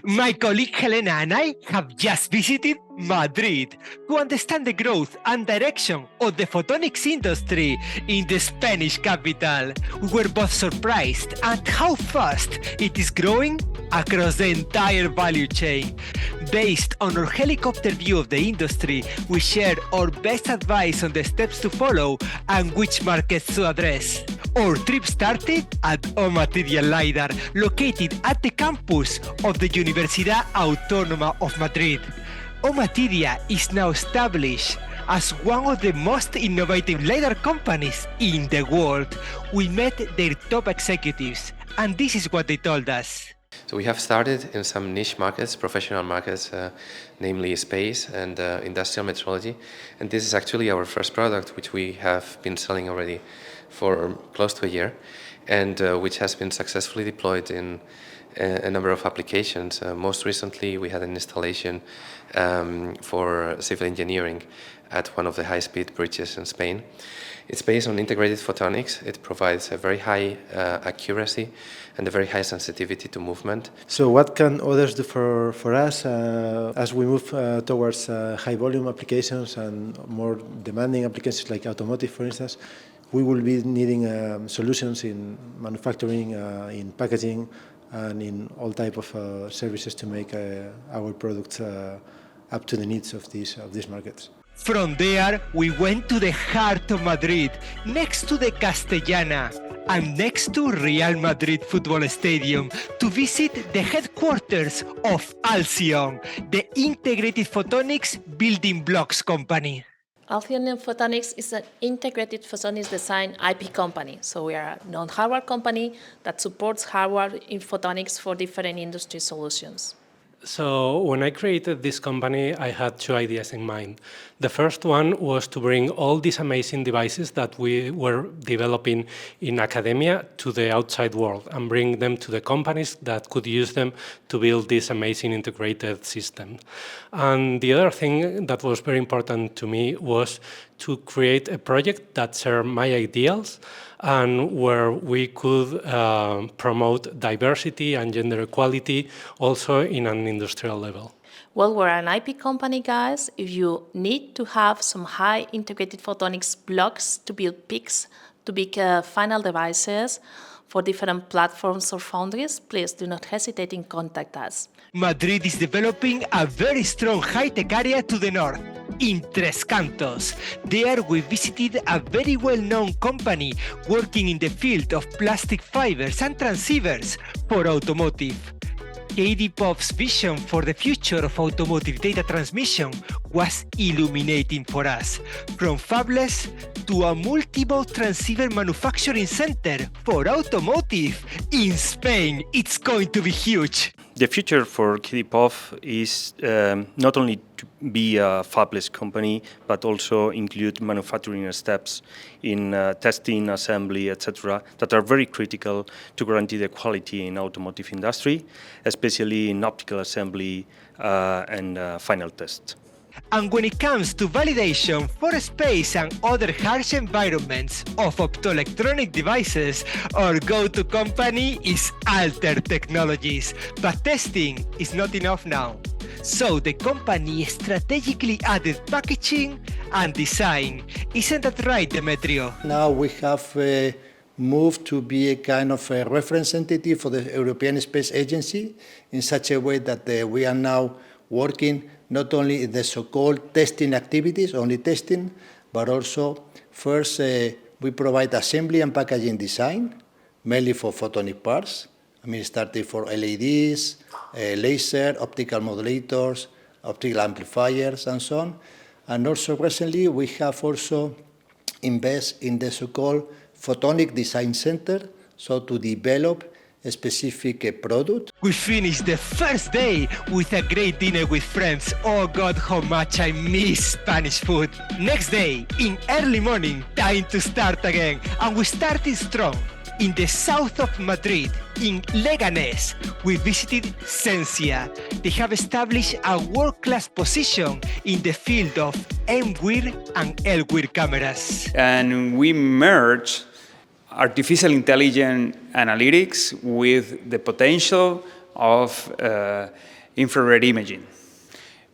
My colleague Helena and I have just visited Madrid to understand the growth and direction of the photonics industry in the Spanish capital. We were both surprised at how fast it is growing across the entire value chain. Based on our helicopter view of the industry, we shared our best advice on the steps to follow and which markets to address. Our trip started at Ommatidia LIDAR, located at the campus of the Universidad Autonoma of Madrid. Ommatidia is now established as one of the most innovative LiDAR companies in the world. We met their top executives, and this is what they told us. So we have started in some niche markets, professional markets, namely space and industrial metrology. And this is actually our first product, which we have been selling already for close to a year, and which has been successfully deployed in a number of applications. Most recently, we had an installation for civil engineering at one of the high-speed bridges in Spain. It's based on integrated photonics. It provides a very high accuracy and a very high sensitivity to movement. So what can others do for us as we move towards high-volume applications and more demanding applications like automotive, for instance? We will be needing solutions in manufacturing, in packaging, and in all type of services to make our products up to the needs of these markets. From there, we went to the heart of Madrid, next to the Castellana and next to Real Madrid football stadium, to visit the headquarters of Alcyon, the integrated photonics building blocks company. Alcyon Photonics is an integrated photonics design IP company. So we are a non-hardware company that supports hardware in photonics for different industry solutions. So when I created this company, I had two ideas in mind. The first one was to bring all these amazing devices that we were developing in academia to the outside world and bring them to the companies that could use them to build this amazing integrated system. And the other thing that was very important to me was to create a project that shared my ideals and where we could promote diversity and gender equality also in an industrial level. Well, we're an IP company, guys. If you need to have some high integrated photonics blocks to build PICs, to build final devices for different platforms or foundries, please do not hesitate in contact us. Madrid is developing a very strong high-tech area to the north, in Tres Cantos. There we visited a very well-known company working in the field of plastic fibers and transceivers for automotive. KD Pop's vision for the future of automotive data transmission was illuminating for us, from fabless to a multi-mode transceiver manufacturing center for automotive in Spain. It's going to be huge. The future for KD-POF is not only to be a fabless company, but also include manufacturing steps in testing, assembly, etc., that are very critical to guarantee the quality in automotive industry, especially in optical assembly and final test. And when it comes to validation for space and other harsh environments of optoelectronic devices, our go-to company is Alter Technologies. But testing is not enough now. So the company strategically added packaging and design. Isn't that right, Demetrio? Now we have moved to be a kind of a reference entity for the European Space Agency in such a way that we are now working not only in the so-called testing activities, only testing, but also first we provide assembly and packaging design, mainly for photonic parts. I mean, starting for LEDs, laser, optical modulators, optical amplifiers, and so on. And also recently we have also invested in the so-called Photonic Design Center, so to develop a specific product. We finished the first day with a great dinner with friends. Oh God, how much I miss Spanish food. Next day, in early morning, time to start again. And we started strong. In the south of Madrid, in Leganés, we visited Sensia. They have established a world-class position in the field of M-WIR and L-WIR cameras. And we merged artificial intelligence analytics with the potential of infrared imaging.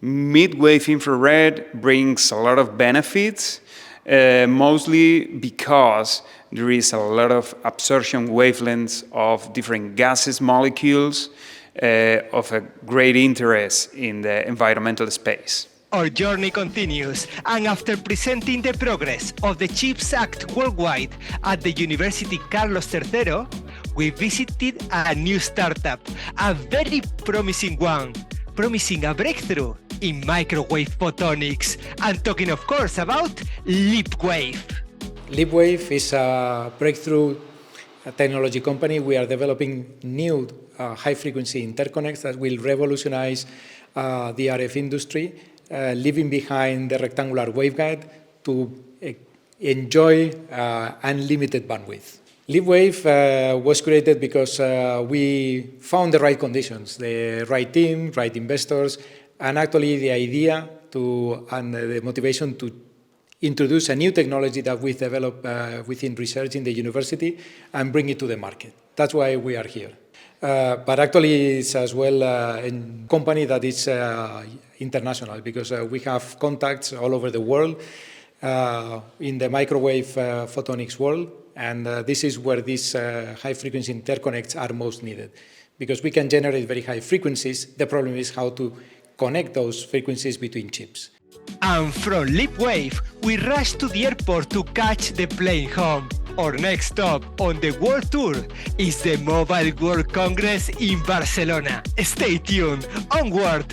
Mid-wave infrared brings a lot of benefits, mostly because there is a lot of absorption wavelengths of different gases molecules of a great interest in the environmental space. Our journey continues, and after presenting the progress of the CHIPS Act worldwide at the University Carlos III, we visited a new startup, a very promising one, promising a breakthrough in microwave photonics, and talking of course about LeapWave. LeapWave is a breakthrough technology company. We are developing new high-frequency interconnects that will revolutionize the RF industry, leaving behind the rectangular waveguide to enjoy unlimited bandwidth. LeapWave was created because we found the right conditions, the right team, right investors, and actually the idea and the motivation to introduce a new technology that we developed within research in the university and bring it to the market. That's why we are here. But actually it's as well a company that is international, because we have contacts all over the world in the microwave photonics world, and this is where these high-frequency interconnects are most needed, because we can generate very high frequencies. The problem is how to connect those frequencies between chips. And from LeapWave, we rush to the airport to catch the plane home. Our next stop on the world tour is the Mobile World Congress in Barcelona. Stay tuned, onward!